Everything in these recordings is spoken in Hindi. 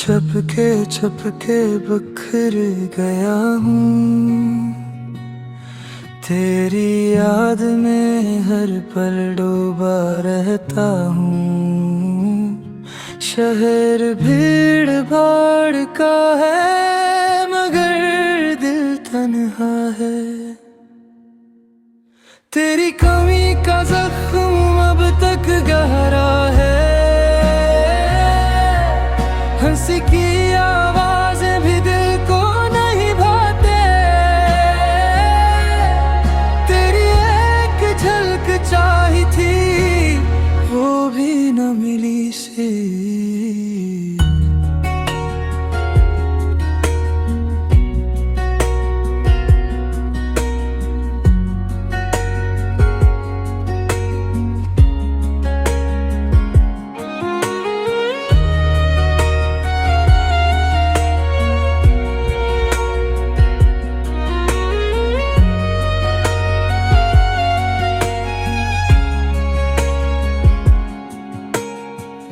छपके छपके बिखर गया हूँ, तेरी याद में हर पल डूबा रहता हूँ। शहर भीड़ भाड़ का है मगर दिल तन्हा है। तेरी कमी का जख्म अब तक गहरा है, हंसी की आवाजें भी दिल को नहीं भाते। तेरी एक झलक चाही थी वो भी न मिली सी।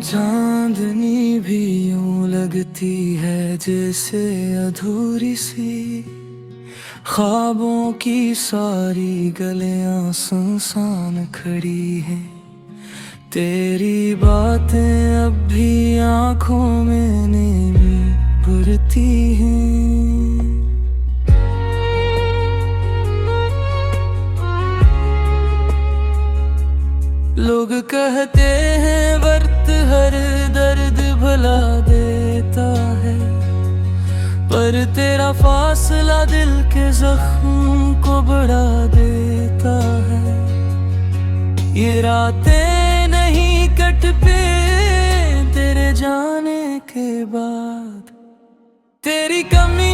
चांदनी भी यूं लगती है जैसे अधूरी सी, ख्वाबों की सारी गलियां सुनसान खड़ी हैं। तेरी बातें अब भी आंखों में नींवी भरती हैं। लोग कहते हैं वक्त हर दर्द भुला देता है, पर तेरा फासला दिल के जख्म को बढ़ा देता है। ये रातें नहीं कट पे तेरे जाने के बाद, तेरी कमी